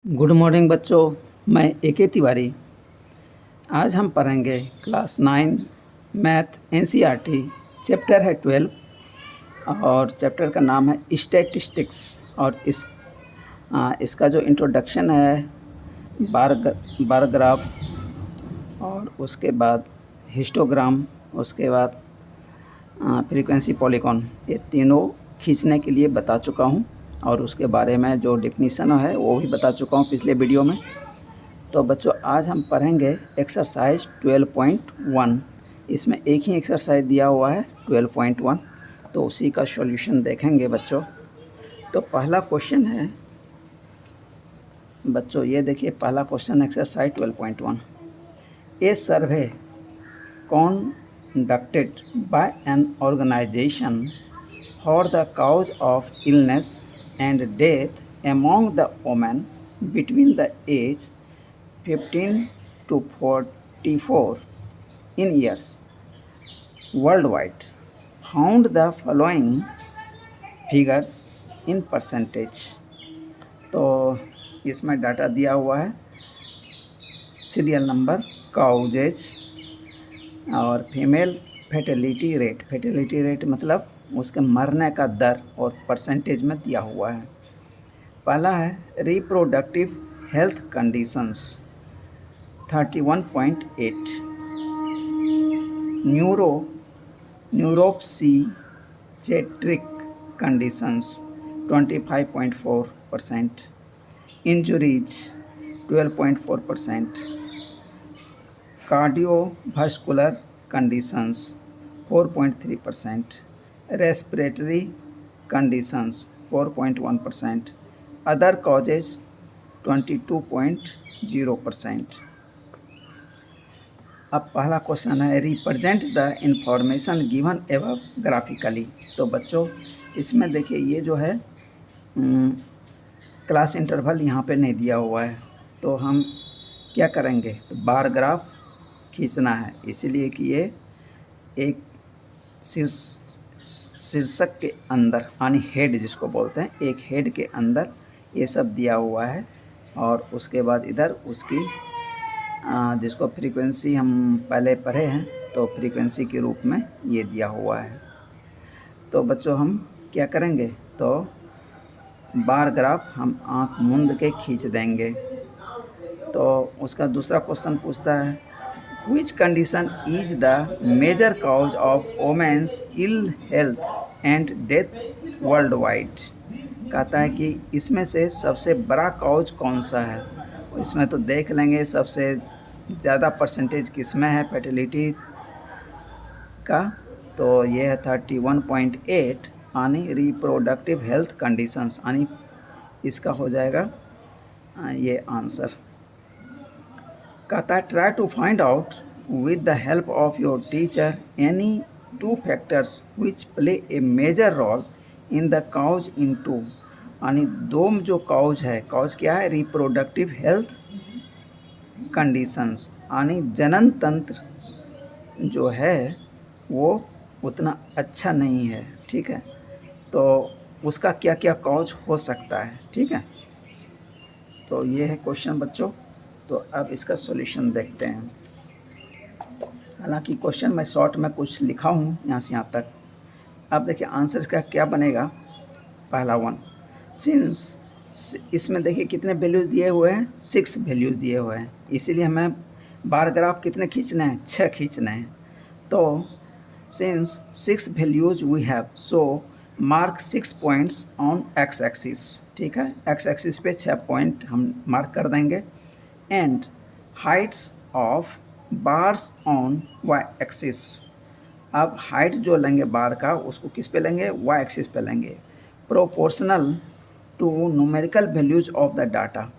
Good morning बच्चों, मैं A K. Tiwari. आज हम पढ़ेंगे क्लास 9 मैथ एनसीईआरटी। चैप्टर है 12 और चैप्टर का नाम है स्टैटिस्टिक्स। और इसका जो इंट्रोडक्शन है बार ग्राफ और उसके बाद हिस्टोग्राम, उसके बाद फ्रीक्वेंसी पॉलीगॉन, ये तीनों खींचने के लिए बता चुका हूँ और उसके बारे में जो डेफिनीशन है वो भी बता चुका हूँ पिछले वीडियो में। तो बच्चों आज हम पढ़ेंगे एक्सरसाइज 12.1। इसमें एक ही एक्सरसाइज दिया हुआ है 12.1, तो उसी का सॉल्यूशन देखेंगे बच्चों। तो पहला क्वेश्चन है बच्चों, ये देखिए पहला question exercise 12.1। A survey conducted by an organization for the cause of illness and death among the women between the age 15 to 44 in years worldwide found the following figures in percentage। तो इसमें data दिया हुआ है, serial number, causes और female fertility rate मतलब उसके मरने का दर और परसेंटेज में दिया हुआ है। पहला है reproductive health conditions 31.8, neuropsychiatric conditions 25.4%, injuries 12.4%, cardiovascular conditions 4.3%, respiratory conditions 4.1%, other causes 22.0%। अब पहला क्वेश्चन है represent the information given above graphically. तो बच्चों इसमें देखिए ये जो है क्लास इंटरवल यहाँ पे नहीं दिया हुआ है, तो हम क्या करेंगे, तो बार ग्राफ खींचना है, इसलिए कि ये एक शीर्षक के अंदर यानी हेड जिसको बोलते हैं, एक हेड के अंदर ये सब दिया हुआ है और उसके बाद इधर उसकी जिसको फ्रीक्वेंसी हम पहले पढ़े हैं तो फ्रीक्वेंसी के रूप में ये दिया हुआ है। तो बच्चों हम क्या करेंगे, तो बार ग्राफ हम आँख मूंद के खींच देंगे। तो उसका दूसरा क्वेश्चन पूछता है Which condition is the major cause of women's ill health and death worldwide। कहता है कि इसमें से सबसे बड़ा कॉज कौन सा है। इसमें तो देख लेंगे सबसे ज़्यादा परसेंटेज किस में है फर्टिलिटी का, तो ये है 31.8 यानी रिप्रोडक्टिव हेल्थ कंडीशंस, यानी इसका हो जाएगा ये आंसर। कहता है try to find out with the help of your teacher any 2 factors which play a major role in the cause in 2, यानी 2 जो काउज है, काउज क्या है, रिप्रोडक्टिव हेल्थ कंडीशंस, यानी जनन तंत्र जो है वो उतना अच्छा नहीं है, ठीक है, तो उसका क्या क्या काउज हो सकता है, ठीक है। तो ये है क्वेश्चन बच्चों। तो अब इसका सॉल्यूशन देखते हैं। हालांकि क्वेश्चन मैं शॉर्ट में कुछ लिखा हूँ यहाँ से यहाँ तक। अब देखिए आंसर इसका क्या बनेगा। पहला 1, सिंस इसमें देखिए कितने वैल्यूज़ दिए हुए हैं, 6 वैल्यूज़ दिए हुए हैं, इसीलिए हमें बार ग्राफ कितने खींचने हैं, 6 खींचने हैं। तो since 6 values we have, so mark 6 points on x axis, ठीक है, एक्स एक्सिस पे 6 पॉइंट हम मार्क कर देंगे। And heights of bars on y axis, अब हाइट जो लेंगे बार का उसको किस पे लेंगे, वाई एक्सिस पे लेंगे, proportional to numerical values of the data.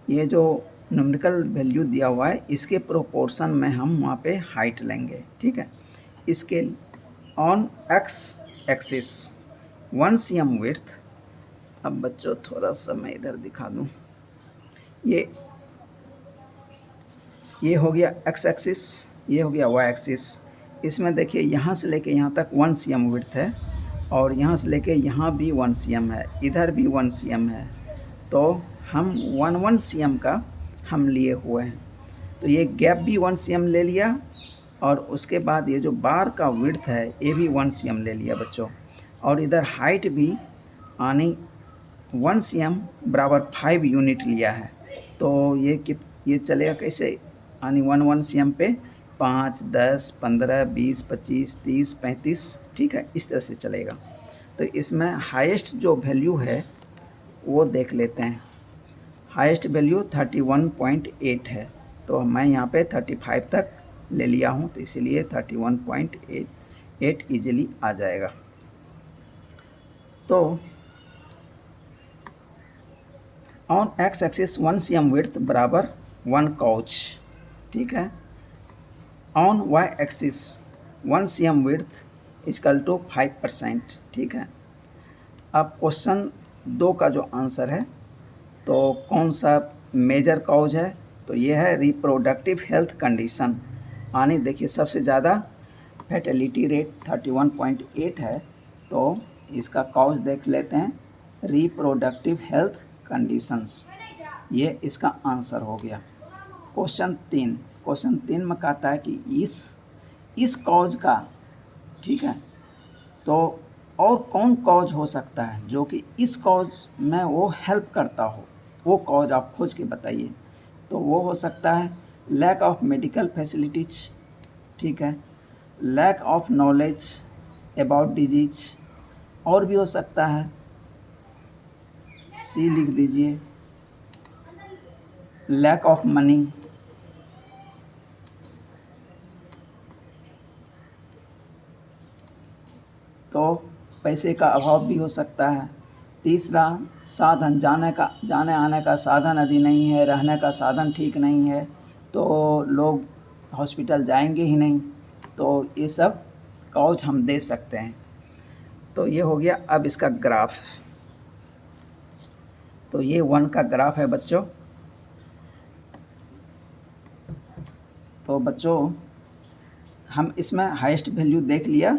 ये जो न्यूमेरिकल वैल्यू दिया हुआ है इसके प्रोपोर्शन में हम वहाँ पे हाइट लेंगे, ठीक है। इसके on x axis 1 cm width. अब बच्चों थोड़ा सा मैं इधर दिखा दूँ, ये हो गया एक्स एक्सिस, ये हो गया वाई एक्सिस। इसमें देखिए यहाँ से लेके यहाँ तक 1 cm विड्थ है और यहाँ से लेके यहाँ भी 1 cm है, इधर भी 1 cm है। तो हम 1 cm का हम लिए हुए हैं, तो ये गैप भी 1 cm ले लिया और उसके बाद ये जो बार का विड्थ है ये भी 1 cm ले लिया बच्चों, और इधर हाइट भी यानी 1 cm बराबर 5 यूनिट लिया है। तो ये चलेगा कैसे, यानी 1 cm पे 5, 10, 15, 20, 25, 30, 35, ठीक है, इस तरह से चलेगा। तो इसमें हाईएस्ट जो वैल्यू है वो देख लेते हैं। हाईएस्ट वैल्यू 31.8 है, तो मैं यहाँ पे 35 तक ले लिया हूँ, तो इसीलिए 31.8 ईजिली आ जाएगा। तो on x axis 1 cm width बराबर 1 काउच, ठीक है। On y axis 1 cm width equal to 5%, ठीक है। अब क्वेश्चन 2 का जो आंसर है, तो कौन सा मेजर काउज है, तो ये है रिप्रोडक्टिव हेल्थ कंडीशन, यानी देखिए सबसे ज़्यादा फैटेलिटी रेट 31.8 है, तो इसका काउज देख लेते हैं, रिप्रोडक्टिव हेल्थ कंडीशंस, ये इसका आंसर हो गया। क्वेश्चन 3 में कहता है कि इस कॉज का, ठीक है, तो और कौन कॉज हो सकता है जो कि इस कॉज में वो हेल्प करता हो, वो कॉज आप खोज के बताइए। तो वो हो सकता है लैक ऑफ मेडिकल फैसिलिटीज, ठीक है, lack of knowledge about disease, और भी हो सकता है, सी लिख दीजिए, लैक ऑफ मनी, तो पैसे का अभाव भी हो सकता है। तीसरा, साधन, जाने आने का साधन यदि नहीं है, रहने का साधन ठीक नहीं है, तो लोग हॉस्पिटल जाएंगे ही नहीं, तो ये सब कॉज हम दे सकते हैं। तो ये हो गया। अब इसका ग्राफ, तो ये 1 का ग्राफ है बच्चों। तो बच्चों हम इसमें हाईएस्ट वैल्यू देख लिया,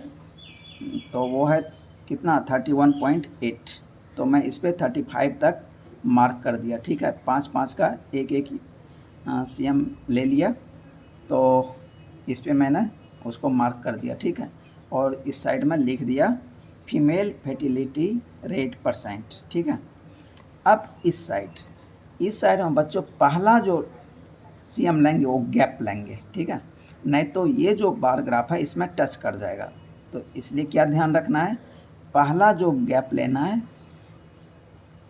तो वो है कितना, 31.8, तो मैं इस पर 35 तक मार्क कर दिया, ठीक है। 5 का एक cm ले लिया, तो इस पे मैंने उसको मार्क कर दिया, ठीक है। और इस साइड में लिख दिया फीमेल फर्टिलिटी रेट %, ठीक है। अब इस साइड में बच्चों पहला जो cm लेंगे वो गैप लेंगे, ठीक है, नहीं तो ये जो बार ग्राफ है इसमें टच कर जाएगा। तो इसलिए क्या ध्यान रखना है, पहला जो गैप लेना है,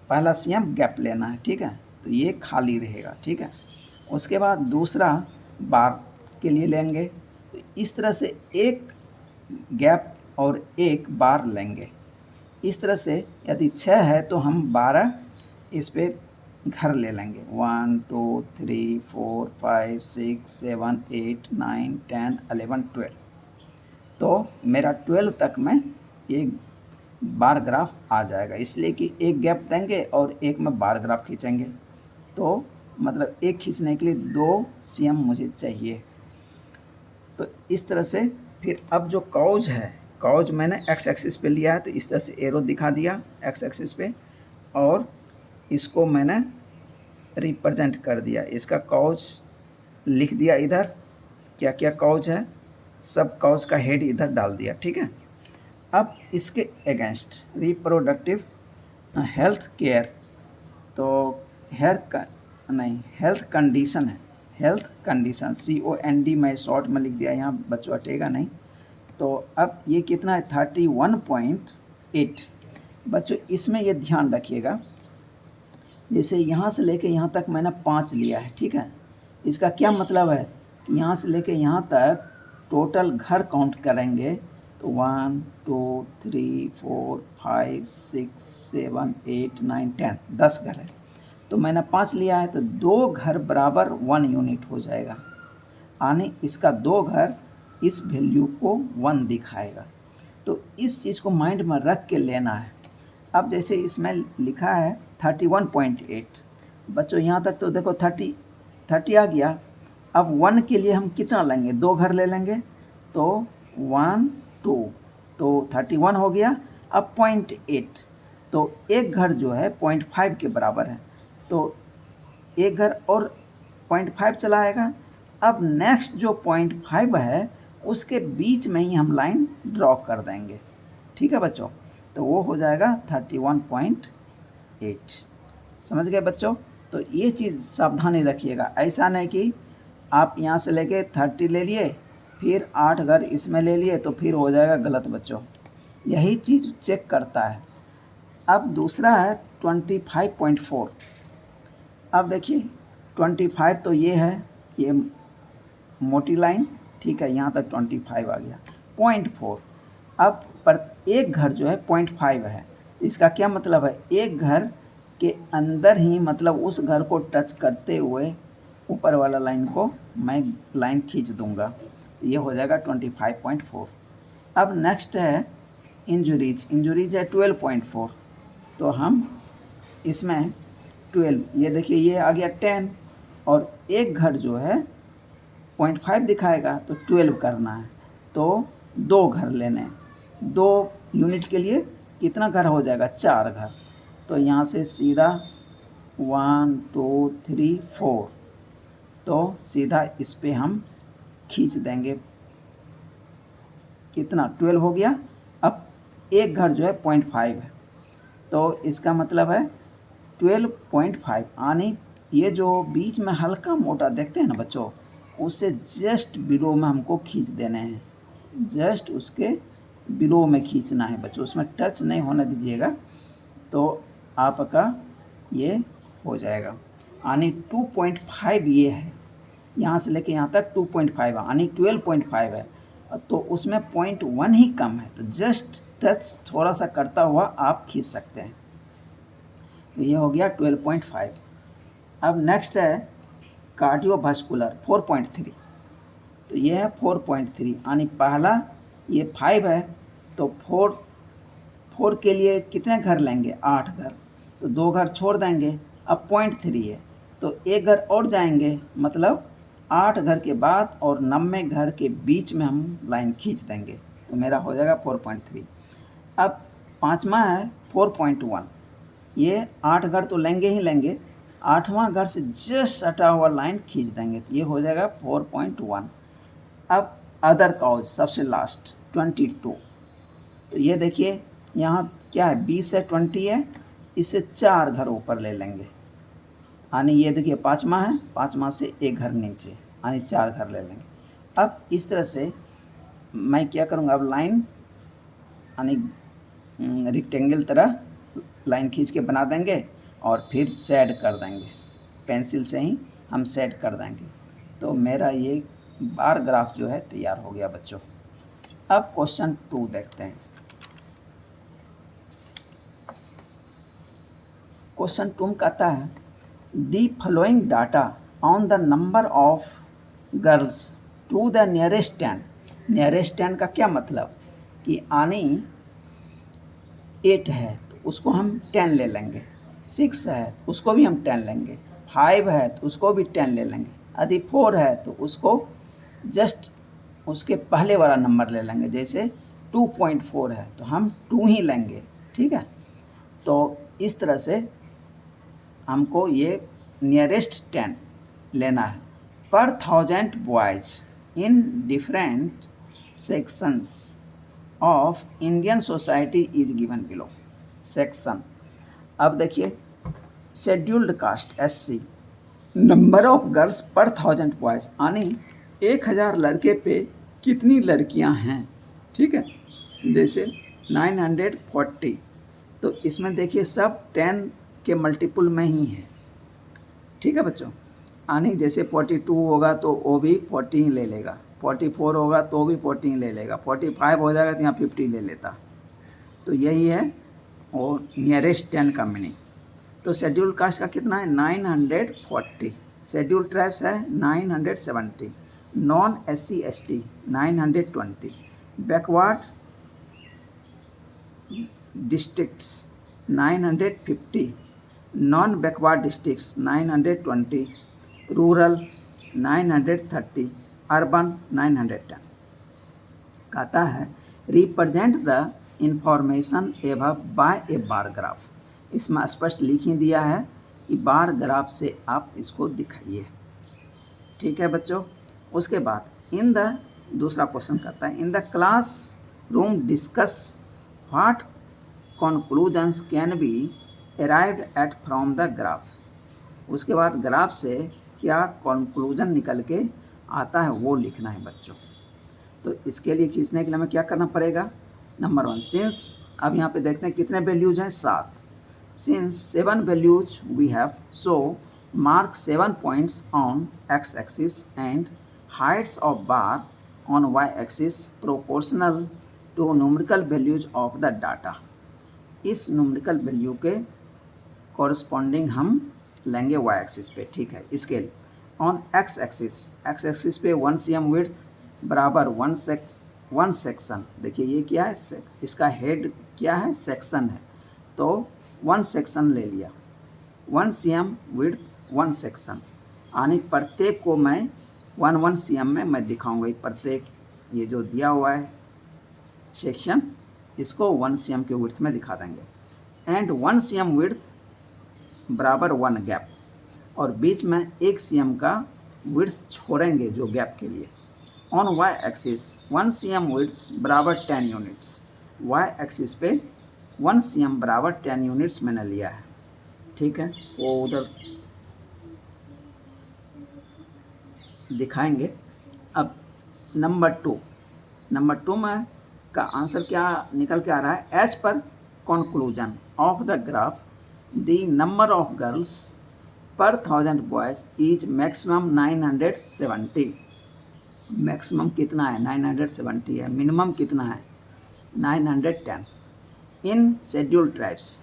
पहला cm गैप लेना है, ठीक है, तो ये खाली रहेगा, ठीक है। उसके बाद दूसरा बार के लिए लेंगे, तो इस तरह से एक गैप और एक बार लेंगे। इस तरह से यदि 6 है तो हम 12 इस पे घर ले लेंगे, 1 2 3 4 5 6 7 8 9 10 11 12, तो मेरा 12 तक में एक बार ग्राफ आ जाएगा, इसलिए कि एक गैप देंगे और एक में बार ग्राफ खींचेंगे, तो मतलब एक खींचने के लिए 2 cm मुझे चाहिए। तो इस तरह से फिर अब जो कॉज है, कॉज मैंने एक्स एक्सिस पे लिया है, तो इस तरह से एरो दिखा दिया एक्स एक्सिस पे, और इसको मैंने रिप्रेजेंट कर दिया, इसका कॉज लिख दिया इधर, क्या क्या कॉज है, सब कॉज का हेड इधर डाल दिया, ठीक है। अब इसके अगेंस्ट रिप्रोडक्टिव हेल्थ केयर, तो हेल्थ कंडीशन है, हेल्थ कंडीशन COND मैं शॉर्ट में लिख दिया, यहाँ बच्चों हटेगा नहीं। तो अब ये कितना है, 31.8। बच्चों इसमें ये ध्यान रखिएगा, जैसे यहाँ से लेके यहाँ तक मैंने 5 लिया है, ठीक है, इसका क्या मतलब है कि यहाँ से लेके यहाँ तक टोटल घर काउंट करेंगे तो 1 2 3 4 5 6 7 8 9 10, 10 घर है, तो मैंने 5 लिया है, तो 2 घर बराबर 1 यूनिट हो जाएगा, यानी इसका 2 घर इस वैल्यू को 1 दिखाएगा। तो इस चीज़ को माइंड में रख के लेना है। अब जैसे इसमें लिखा है 31.8, बच्चों यहाँ तक तो देखो 30 आ गया। अब 1 के लिए हम कितना लेंगे, 2 घर ले लेंगे, तो 1 2, तो 31 हो गया। अब 0.8, तो एक घर जो है 0.5 के बराबर है, तो एक घर और 0.5 चला आएगा। अब नेक्स्ट जो 0.5 है उसके बीच में ही हम लाइन ड्रॉ कर देंगे, ठीक है बच्चों। तो वो हो जाएगा 31.8। समझ गए बच्चों। तो ये चीज़ सावधानी रखिएगा, ऐसा नहीं कि आप यहाँ से लेके 30 ले लिए फिर 8 घर इसमें ले लिए तो फिर हो जाएगा गलत बच्चों। यही चीज़ चेक करता है। अब दूसरा है 25.4। अब देखिए 25 तो ये है, ये मोटी लाइन, ठीक है, यहाँ तक 25 आ गया। 0.4, अब पर एक घर जो है 0.5 है, तो इसका क्या मतलब है, एक घर के अंदर ही मतलब उस घर को टच करते हुए ऊपर वाला लाइन को मैं लाइन खींच दूंगा, तो ये हो जाएगा 25.4। अब नेक्स्ट है इंजुरीज है 12.4। तो हम इसमें 12, ये देखिए ये आ गया 10 और एक घर जो है 0.5 दिखाएगा तो 12 करना है, तो 2 घर लेने हैं। 2 यूनिट के लिए कितना घर हो जाएगा, 4 घर। तो यहाँ से सीधा 1 2 3 4, तो सीधा इस पे हम खींच देंगे, कितना 12 हो गया। अब एक घर जो है 0.5 है, तो इसका मतलब है 12.5, यानी ये जो बीच में हल्का मोटा देखते हैं ना बच्चों, उससे जस्ट बिलो में हमको खींच देने हैं, जस्ट उसके बिलो में खींचना है बच्चों, उसमें टच नहीं होने दीजिएगा, तो आपका ये हो जाएगा। यानी 2.5 ये है, यहाँ से लेके यहाँ तक 2.5 है, यानी 12.5 है, तो उसमें 0.1 ही कम है, तो जस्ट टच थोड़ा सा करता हुआ आप खींच सकते हैं। तो ये हो गया 12.5। अब नेक्स्ट है कार्डियोवास्कुलर 4.3। तो ये है 4.3, यानी पहला ये 5 है, तो 4 के लिए कितने घर लेंगे, 8 घर, तो 2 घर छोड़ देंगे। अब 0.3 है तो एक घर और जाएंगे, मतलब 8 घर के बाद और 90 घर के बीच में हम लाइन खींच देंगे, तो मेरा हो जाएगा 4.3। अब पाँचवा है 4.1। ये 8 घर तो लेंगे ही लेंगे, 8वां घर से जस्ट हटा हुआ लाइन खींच देंगे, तो ये हो जाएगा 4.1। अब अदर काउज सबसे लास्ट 22। तो ये देखिए यहाँ क्या है, 20 है 20 है, इससे 4 घर ऊपर ले लेंगे, यानी ये देखिए 5वां है, 5वां से एक घर नीचे, यानी 4 घर ले लेंगे। अब इस तरह से मैं क्या करूँगा, अब लाइन यानी रेक्टेंगल तरह लाइन खींच के बना देंगे और फिर शेड कर देंगे, पेंसिल से ही हम शेड कर देंगे। तो मेरा ये बार ग्राफ जो है तैयार हो गया बच्चों। अब क्वेश्चन 2 देखते हैं। क्वेश्चन 2 में कहता है the following data on the number of girls to the nearest 10। Nearest 10 का क्या मतलब कि आनी 8 है तो उसको हम 10 ले लेंगे, 6 है तो उसको भी हम 10 लेंगे, 5 है तो उसको भी 10 ले लेंगे, यदि 4 है तो उसको जस्ट उसके पहले वाला नंबर ले लेंगे, जैसे 2.4 है तो हम 2 ही लेंगे, ठीक है। तो इस तरह से हमको ये नियरेस्ट 10 लेना है। पर 1000 boys in different sections of Indian society is given below. Section, अब देखिए scheduled caste SC, number of girls per 1000 boys, यानी 1000 लड़के पे कितनी लड़कियां हैं, ठीक है। जैसे 940, तो इसमें देखिए सब 10 के मल्टीपल में ही है, ठीक है बच्चों। यानी जैसे 42 होगा तो वो भी 40 ही ले लेगा, 44 होगा तो भी 40 ले लेगा, 45 हो जाएगा तो यहाँ 50 ले लेता। तो यही है और नियरेस्ट 10 का मीनिंग। तो शेड्यूल कास्ट का कितना है 940, शेड्यूल ट्राइब्स है 970, non SC ST 920, backward districts 950, non backward districts 920, rural 930, urban 910। कहता है represent the information above by a bar graph. इसमें स्पष्ट लिख ही दिया है बार ग्राफ से आप इसको दिखाइए। ठीक है बच्चों। उसके बाद इन द दूसरा क्वेश्चन करता है, in the class room discuss what conclusions can be arrived at from the graph. उसके बाद ग्राफ से क्या कंक्लूजन निकल के आता है वो लिखना है बच्चों। तो इसके लिए खींचने के लिए हमें क्या करना पड़ेगा, नंबर 1 सिंस, अब यहाँ पे देखते हैं कितने वैल्यूज हैं, 7। Since 7 values we have, so mark 7 points on x-axis and heights of bar on y-axis proportional to numerical values of the data। इस numerical value के corresponding हम लेंगे y-axis पे। ठीक है, स्केल ऑन x-axis पे 1 cm width बराबर 1 section. देखिए ये क्या है, इसका हेड क्या है, सेक्शन है, तो 1 सेक्शन ले लिया। 1 cm विड्थ 1 सेक्शन, यानी प्रत्येक को मैं 1 cm में मैं दिखाऊंगा। प्रत्येक ये जो दिया हुआ है सेक्शन, इसको 1 cm के विड्थ में दिखा देंगे। एंड 1 cm विड्थ बराबर 1 गैप, और बीच में 1 cm का विड्थ छोड़ेंगे जो गैप के लिए। On y axis 1 cm width बराबर 10 यूनिट्स, वाई एक्सिस पे 1 cm बराबर 10 यूनिट्स मैंने लिया है। ठीक है, वो उधर दिखाएंगे। अब नंबर 2 में का आंसर क्या निकल के आ रहा है, as per conclusion of the graph the number of girls per 1000 boys is maximum 970। Maximum कितना है, 970 है। मिनिमम कितना है, 910 इन शेड्यूल ट्राइब्स।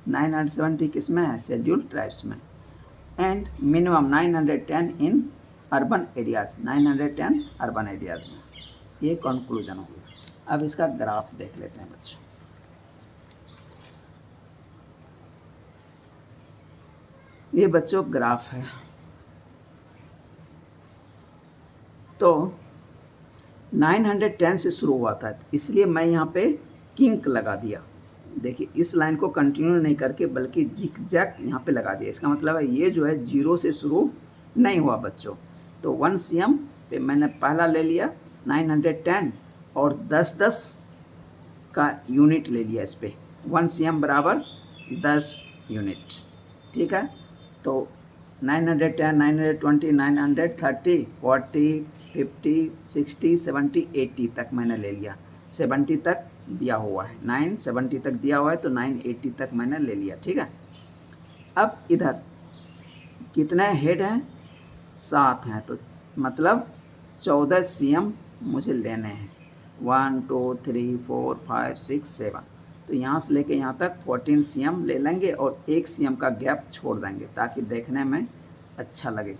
970 किस में है, शेड्यूल ट्राइब्स में। And minimum 910 in urban areas, 910 urban areas में। ये कंक्लूजन हो गया। अब इसका ग्राफ देख लेते हैं बच्चों। ये बच्चों ग्राफ है, तो 910 से शुरू हुआ था, इसलिए मैं यहाँ पे किंक लगा दिया। देखिए इस लाइन को कंटिन्यू नहीं करके बल्कि जिक जैक यहाँ पे लगा दिया। इसका मतलब है ये जो है 0 से शुरू नहीं हुआ बच्चों। तो 1 cm पे मैंने पहला ले लिया 910 और 10-10 का यूनिट ले लिया इस पे। 1 cm बराबर 10 यूनिट। ठीक है, तो 910, 920, 930, 40, 50, 60, 70, 80 तक मैंने ले लिया। 70 तक दिया हुआ है, 970 तक दिया हुआ है, तो 980 तक मैंने ले लिया। ठीक है, अब इधर कितने हेड हैं, 7 हैं, तो मतलब 14 cm मुझे लेने हैं। 1 2 3 4 5 6 7, तो यहाँ से लेके यहाँ तक 14 cm ले लेंगे और 1 cm का गैप छोड़ देंगे ताकि देखने में अच्छा लगे।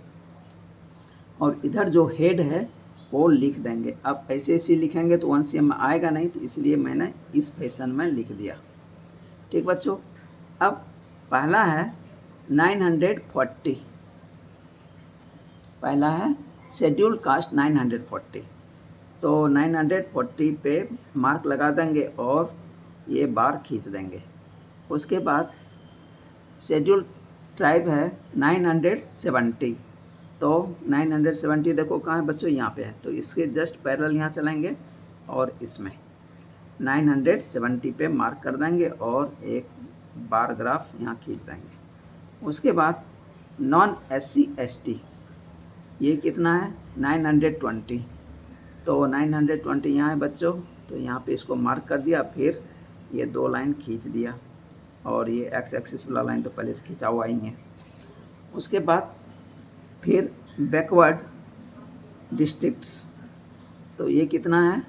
और इधर जो हेड है वो लिख देंगे। अब ऐसे ऐसे लिखेंगे तो 1 cm में आएगा नहीं, तो इसलिए मैंने इस फैशन में लिख दिया। ठीक बच्चों, अब पहला है 940, पहला है शेड्यूल कास्ट 940, तो 940 पे मार्क लगा देंगे और ये बार खींच देंगे। उसके बाद शेड्यूल ट्राइब है 970, तो 970 देखो कहाँ है बच्चों, यहाँ पे है, तो इसके जस्ट पैरेलल यहाँ चलेंगे और इसमें 970 पे मार्क कर देंगे और एक बार ग्राफ यहाँ खींच देंगे। उसके बाद नॉन SC ST ये कितना है, 920, तो 920 यहाँ है बच्चों, तो यहाँ पे इसको मार्क कर दिया। फिर ये 2 लाइन खींच दिया, और ये एक्स एक्सिस वाला लाइन तो पहले से खींचा हुआ ही है। उसके बाद फिर बैकवर्ड डिस्ट्रिक्ट्स, तो ये कितना है,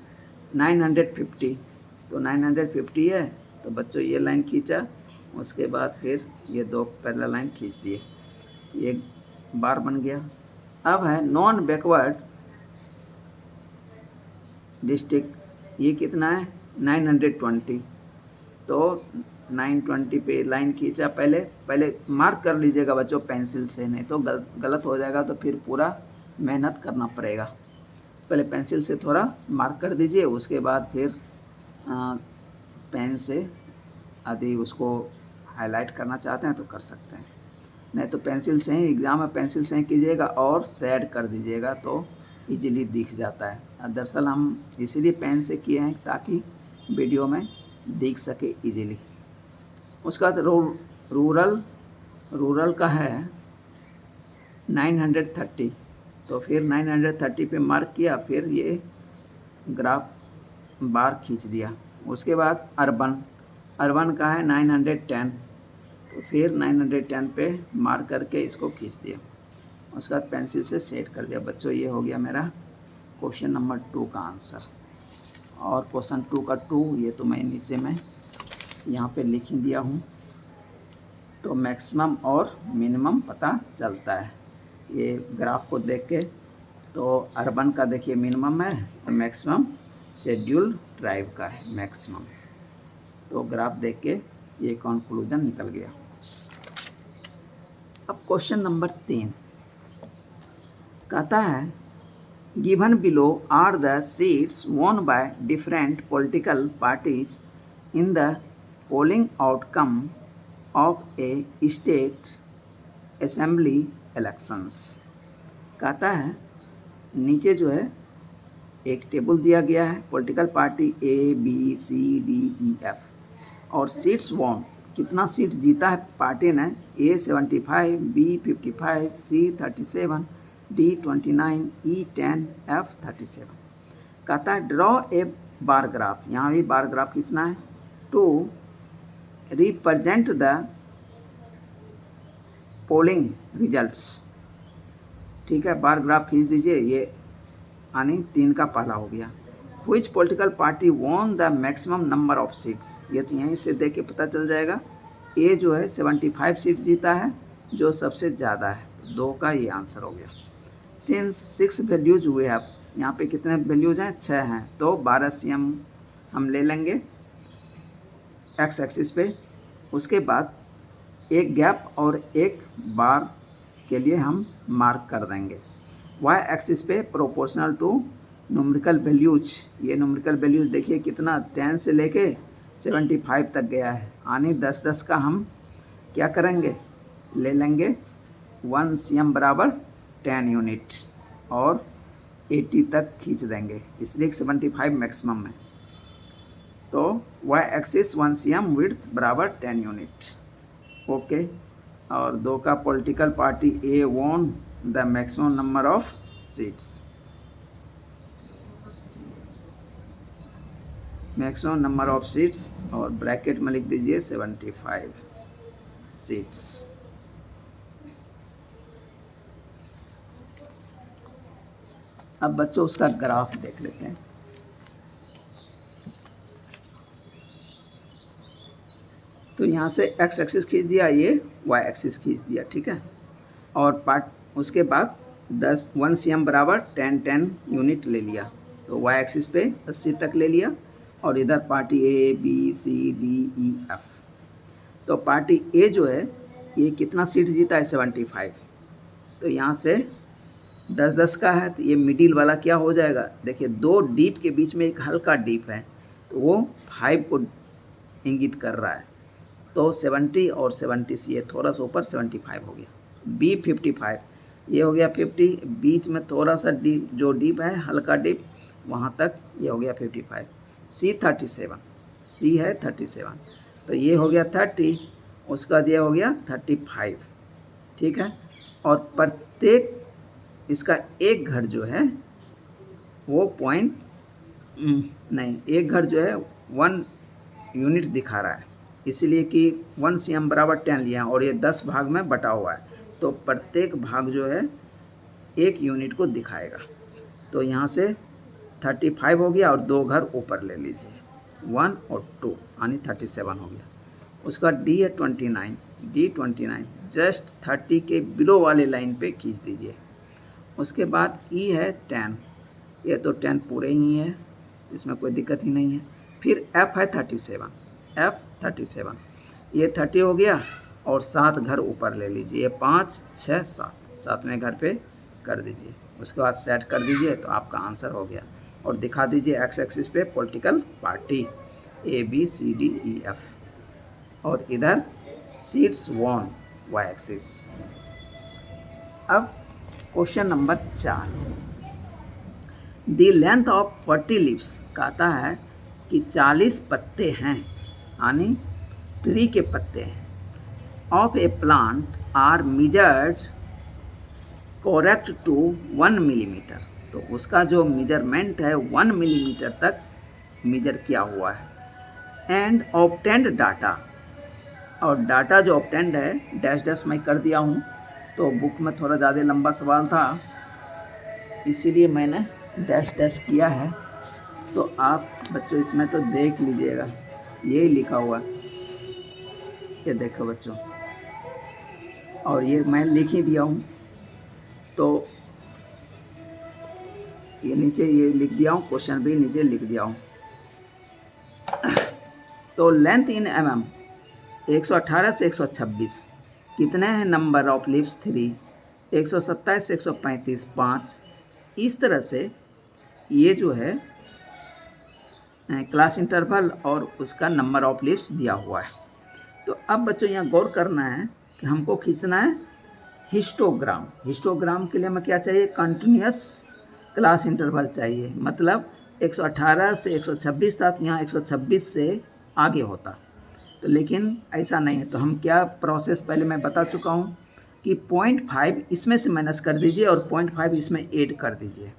950, तो 950 है, तो बच्चों ये लाइन खींचा। उसके बाद फिर ये 2 पैरेलल लाइन खींच दिए, ये बार बन गया। अब है नॉन बैकवर्ड डिस्ट्रिक्ट, ये कितना है, 920, तो 920 पे लाइन खींचा। पहले मार्क कर लीजिएगा बच्चों पेंसिल से, नहीं तो गलत हो जाएगा, तो फिर पूरा मेहनत करना पड़ेगा। पहले पेंसिल से थोड़ा मार्क कर दीजिए, उसके बाद फिर पेन से यदि उसको हाईलाइट करना चाहते हैं तो कर सकते हैं। नहीं तो पेंसिल से ही एग्ज़ाम में पेंसिल से ही कीजिएगा और शेड कर दीजिएगा तो इजीली दिख जाता है। दरअसल हम इसीलिए पेन से किए हैं ताकि वीडियो में दिख सके इजीली। उसका बाद रूरल का है 930, तो फिर 930 पे मार्क किया, फिर ये ग्राफ बार खींच दिया। उसके बाद अर्बन का है 910, तो फिर 910 पे मार्क करके इसको खींच दिया। उसके बाद पेंसिल से सेट कर दिया। बच्चों ये हो गया मेरा क्वेश्चन नंबर 2 का आंसर। और क्वेश्चन 2 का 2 ये तो मैं नीचे में यहाँ पे लिख ही दिया हूँ। तो मैक्सिमम और मिनिमम पता चलता है ये ग्राफ को देख के। तो अर्बन का देखिए मिनिमम है और मैक्सिमम शेड्यूल ट्राइब का है मैक्सिमम। तो ग्राफ देख के ये कंक्लूजन निकल गया। अब क्वेश्चन नंबर 3 कहता है given below are the seats won by different political parties in the polling outcome of a state assembly elections. कहता है नीचे जो है एक टेबल दिया गया है, political party A B C D E F और सीट्स वॉन, कितना सीट जीता है पार्टी ने, A 75, B 55, C 37, D 29, E 10, F 37। कहता है ड्रॉ ए बार ग्राफ, यहाँ भी बार ग्राफ खींचना है, to represent the polling results. ठीक है, बार ग्राफ खींच दीजिए। ये यानी 3 का पहला हो गया। Which political party won the maximum number of seats, ये तो यहीं से देख के पता चल जाएगा। ए जो है 75 सीट जीता है, जो सबसे ज़्यादा है, 2 का ये आंसर हो गया। सिंस 6 वैल्यूज हुए हैं, यहाँ पे कितने वैल्यूज हैं, 6 हैं, तो 12 CM हम ले लेंगे एक्स एक्सिस पे। उसके बाद एक गैप और एक बार के लिए हम मार्क कर देंगे। वाई एक्सिस पे प्रोपोर्शनल टू न्यूमेरिकल वैल्यूज, ये न्यूमेरिकल वैल्यूज देखिए कितना 10 से लेके 75 तक गया है, यानी 10-10 का हम क्या करेंगे, ले लेंगे 1 CM बराबर 10 यूनिट और 80 तक खींच देंगे, इसलिए 75 मैक्सिमम है। तो वाई एक्सिस 1 CM विड्थ बराबर 10 यूनिट। ओके, और 2 का political party A won the maximum number of seats, maximum number of seats और ब्रैकेट में लिख दीजिए 75 सीट्स। अब बच्चों उसका ग्राफ देख लेते हैं। तो यहाँ से एक्स एक्सिस खींच दिया, ये वाई एक्सिस खींच दिया, ठीक है। और उसके बाद 1 CM बराबर 10 यूनिट ले लिया, तो वाई एक्सिस पे 80 तक ले लिया और इधर party A B C D E F. तो पार्टी ए जो है ये कितना सीट जीता है, 75, तो यहाँ से 10-10 का है, तो ये मिडिल वाला क्या हो जाएगा, देखिए 2 डीप के बीच में एक हल्का डीप है, तो वो 5 को इंगित कर रहा है। तो 70 और 70 से ये थोड़ा सा ऊपर 75 हो गया। बी 55, ये हो गया 50, बीच में थोड़ा सा डीप जो डीप है हल्का डीप वहाँ तक ये हो गया 55। सी 37, सी है 37, तो ये हो गया 30, उसका दिया हो गया 35, ठीक है। और प्रत्येक इसका एक घर जो है वो एक घर जो है 1 यूनिट दिखा रहा है, इसलिए कि 1 CM बराबर 10 लिया और ये 10 भाग में बटा हुआ है, तो प्रत्येक भाग जो है 1 यूनिट को दिखाएगा। तो यहाँ से 35 हो गया और 2 घर ऊपर ले लीजिए, 1 और 2 यानी 37 हो गया। उसका डी है 29, डी 29 जस्ट 30 के बिलो वाले लाइन पे खींच दीजिए। उसके बाद ई है 10, ये तो 10 पूरे ही है, इसमें कोई दिक्कत ही नहीं है। फिर एफ है 37, एफ 37, ये 30 हो गया और 7 घर ऊपर ले लीजिए, 5 6 7, 7वें घर पे कर दीजिए। उसके बाद सेट कर दीजिए, तो आपका आंसर हो गया। और दिखा दीजिए एक्स एक्सिस पे political party A B C D E F और इधर सीट्स वॉन वाई एक्सिस। अब question number 4, the length of 40 leaves, कहता है कि 40 पत्ते हैं, यानी ट्री के पत्ते हैं, of a plant are measured correct to 1 millimetre. तो उसका जो मेजरमेंट है 1 मिलीमीटर तक मेजर किया हुआ है। एंड ऑब्टेंड डाटा, और डाटा जो ऑब्टेंड है डैश डैश मैं कर दिया हूँ, तो बुक में थोड़ा ज़्यादा लंबा सवाल था इसीलिए मैंने डैश डैश किया है। तो आप बच्चों इसमें तो देख लीजिएगा, यही लिखा हुआ है, ये देखो बच्चों, और ये मैं लिख ही दिया हूँ, तो ये नीचे ये लिख दिया हूँ, क्वेश्चन भी नीचे लिख दिया हूँ। तो लेंथ इन mm 118 से 126 कितने हैं नंबर ऑफ लीव्स 3, 127 से 135 5। इस तरह से ये जो है क्लास इंटरवल और उसका नंबर ऑफ लीव्स दिया हुआ है। तो अब बच्चों यहाँ गौर करना है कि हमको खींचना है हिस्टोग्राम। हिस्टोग्राम के लिए हमें क्या चाहिए, कंटिन्यूस क्लास इंटरवल चाहिए। मतलब 118 से 126 था, तो यहाँ 126 से आगे होता, तो लेकिन ऐसा नहीं है। तो हम क्या प्रोसेस पहले मैं बता चुका हूँ कि 0.5 इसमें से माइनस कर दीजिए और 0.5 इसमें ऐड कर दीजिए,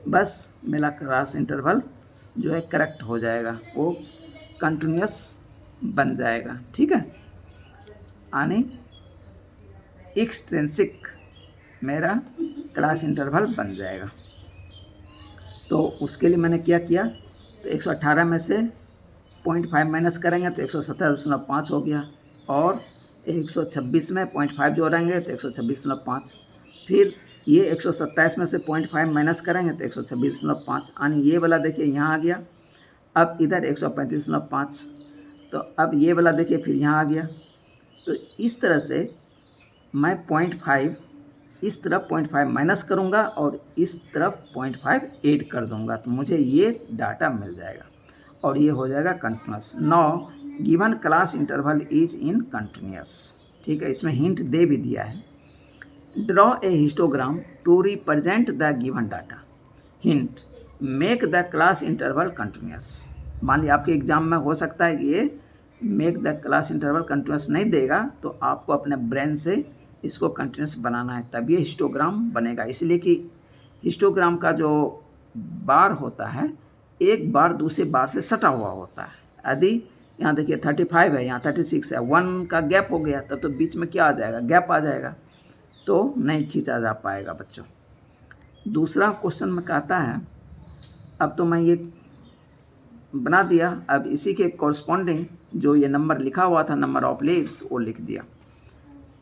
बस मेरा क्लास इंटरवल जो है करेक्ट हो जाएगा, वो कंटिन्यूस बन जाएगा। ठीक है, यानी एक्सट्रिंसिक मेरा क्लास इंटरवल बन जाएगा। तो उसके लिए मैंने क्या किया, तो 118 में से 0.5 माइनस करेंगे तो 117.5 हो गया, और 126 में 0.5 जोड़ेंगे तो 126.5। फिर ये 127 में से 0.5 माइनस करेंगे तो 126.5, यानी ये वाला देखिए यहाँ आ गया। अब इधर 135.5, तो अब ये वाला देखिए फिर यहाँ आ गया। तो इस तरह से मैं 0.5 इस तरफ 0.5 माइनस करूँगा और इस तरफ 0.5 ऐड कर दूँगा, तो मुझे ये डाटा मिल जाएगा और ये हो जाएगा continuous. No given class interval is in continuous. ठीक है, इसमें हिंट दे भी दिया है। Draw a histogram to represent the given data. Hint, make the class interval continuous. मान लिया आपके एग्जाम में हो सकता है कि ये make the class interval continuous नहीं देगा, तो आपको अपने ब्रेन से इसको कंटिन्यूस बनाना है, तब ये हिस्टोग्राम बनेगा। इसलिए कि हिस्टोग्राम का जो बार होता है एक बार दूसरे बार से सटा हुआ होता है। यदि यहाँ देखिए 35 है, यहाँ 36 है, 1 का गैप हो गया, तब तो बीच में क्या आ जाएगा, गैप आ जाएगा, तो नहीं खींचा जा पाएगा बच्चों। दूसरा क्वेश्चन में कहता है, अब तो मैं ये बना दिया, अब इसी के कॉरस्पॉन्डिंग जो ये नंबर लिखा हुआ था नंबर ऑफ लीव्स वो लिख दिया।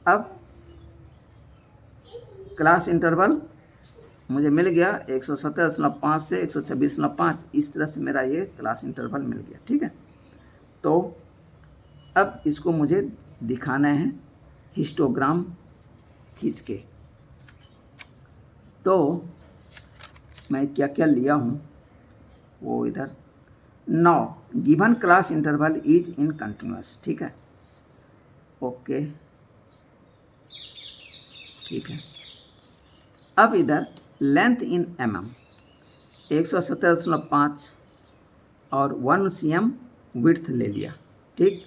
अब क्लास इंटरवल मुझे मिल गया 117.5 से 126.5, इस तरह से मेरा ये क्लास इंटरवल मिल गया। ठीक है, तो अब इसको मुझे दिखाना है हिस्टोग्राम खींच के। तो मैं क्या क्या लिया हूँ वो इधर। No given class interval is in continuous. ठीक है, ओके, ठीक है। अब इधर लेंथ इन mm 117.5 और 1 cm विड्थ ले लिया। ठीक,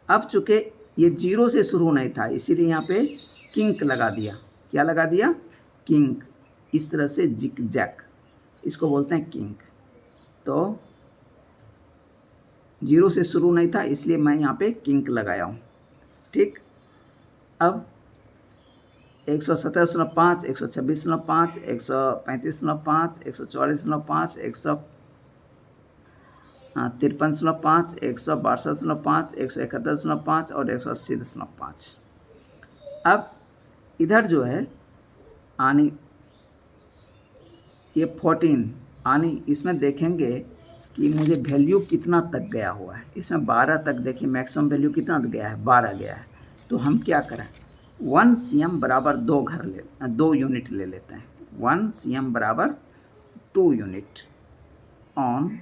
अब चूँकि ये 0 से शुरू नहीं था इसीलिए यहाँ पे किंक लगा दिया। क्या लगा दिया, किंक। इस तरह से जिक जैक, इसको बोलते हैं किंक। तो 0 से शुरू नहीं था इसलिए मैं यहाँ पे किंक लगाया हूँ। ठीक, अब 117.5, 126.5, 135.5, 144.5, 153.5, 162.5, 171.5 और 180.5। अब इधर जो है आनी ये 14 आनी, इसमें देखेंगे कि मुझे वैल्यू कितना तक गया हुआ है। इसमें 12 तक, देखिए मैक्सिमम वैल्यू कितना गया है, 12 गया है। तो हम क्या करें, 1 cm बराबर 2 यूनिट ले लेते हैं। 1 cm बराबर 2 unit on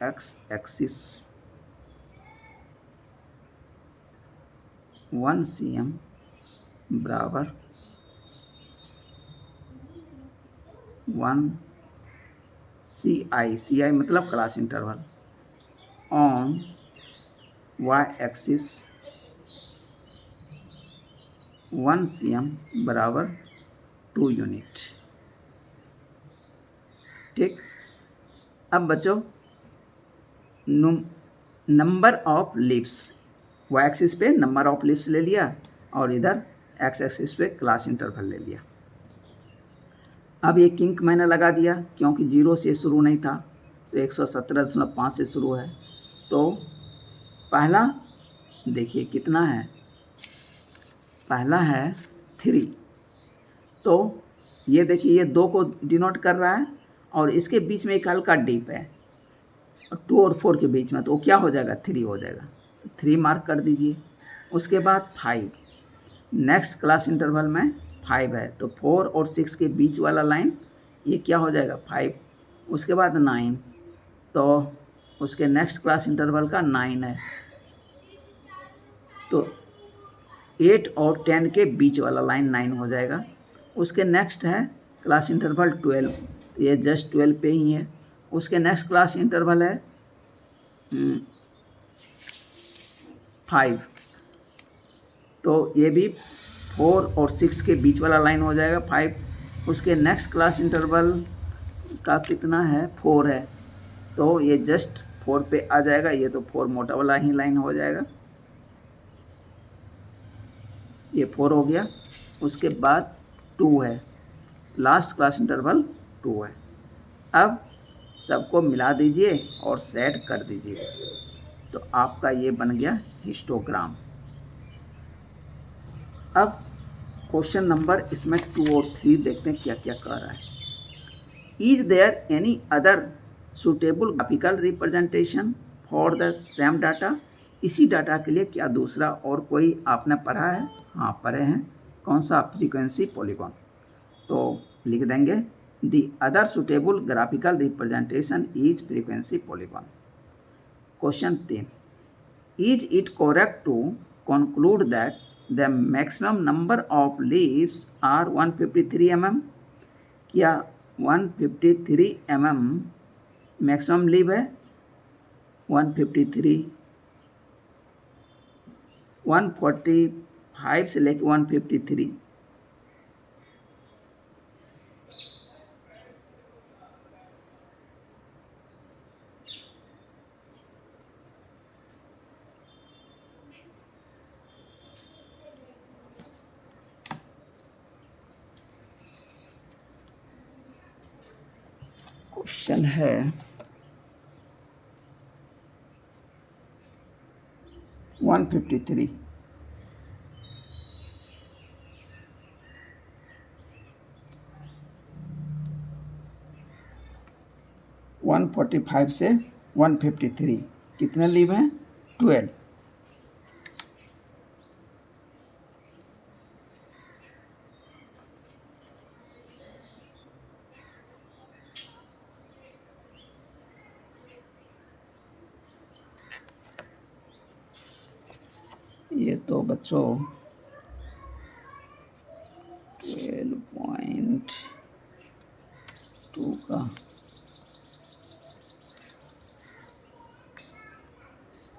x axis. 1 cm बराबर 1 CI मतलब class interval on y axis 1 cm बराबर 2 यूनिट। ठीक, अब बच्चों number of leaves, y axis पे नंबर ऑफ लीव्स ले लिया और इधर एक्स एक्सिस पे क्लास इंटरवल ले लिया। अब ये किंक मैंने लगा दिया क्योंकि 0 से शुरू नहीं था, तो 117.5 से शुरू है। तो पहला देखिए कितना है, पहला है 3, तो ये देखिए ये 2 को डिनोट कर रहा है और इसके बीच में एक हल्का डिप है 2 और 4 के बीच में, तो वो क्या हो जाएगा 3 हो जाएगा, 3 मार्क कर दीजिए। उसके बाद 5, नेक्स्ट क्लास इंटरवल में 5 है, तो 4 और 6 के बीच वाला लाइन ये क्या हो जाएगा 5। उसके बाद 9, तो उसके नेक्स्ट क्लास इंटरवल का 9 है, तो 8 और 10 के बीच वाला लाइन 9 हो जाएगा। उसके नेक्स्ट है क्लास इंटरवल 12, तो ये जस्ट 12 पे ही है। उसके नेक्स्ट क्लास इंटरवल है 5, तो ये भी 4 और 6 के बीच वाला लाइन हो जाएगा 5। उसके नेक्स्ट क्लास इंटरवल का कितना है 4 है, तो ये जस्ट 4 पे आ जाएगा, ये तो 4 मोटा वाला ही लाइन हो जाएगा, ये 4 हो गया। उसके बाद 2 है, लास्ट क्लास इंटरवल 2 है। अब सबको मिला दीजिए और सेट कर दीजिए, तो आपका ये बन गया हिस्टोग्राम। अब क्वेश्चन नंबर इसमें 2 और 3 देखते हैं क्या क्या कह रहा है। Is there any other suitable graphical representation for the same data, इसी डाटा के लिए क्या दूसरा और कोई आपने पढ़ा है? हाँ पढ़े हैं, कौन सा? Frequency polygon. तो लिख देंगे the other suitable graphical representation is frequency polygon. Question 3, is it correct to conclude that the maximum number of leaves are 153 mm? क्या 153 mm मैक्सिमम लीव है? 153, 145 से लेकर 153। क्वेश्चन है 153, वन 145 से 153 कितने लीव हैं? 12। ये तो बच्चों 12.2 का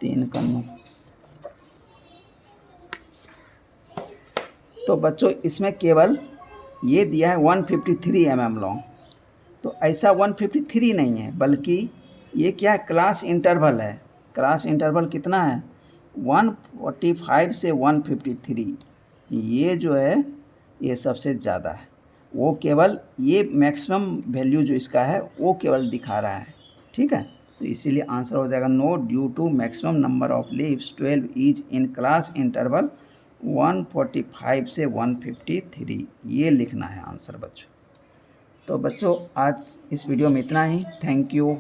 3 का 9। तो बच्चों इसमें केवल ये दिया है 153 mm लॉन्ग, तो ऐसा 153 नहीं है, बल्कि ये क्या है क्लास इंटरवल है। क्लास इंटरवल कितना है? 145 से 153, ये जो है ये सबसे ज़्यादा है। वो केवल ये मैक्सिमम वैल्यू जो इसका है वो केवल दिखा रहा है, ठीक है। तो इसीलिए आंसर हो जाएगा no due to maximum number of leaves 12 is in class interval 145 से 153, ये लिखना है आंसर बच्चों। तो बच्चों आज इस वीडियो में इतना ही। Thank you.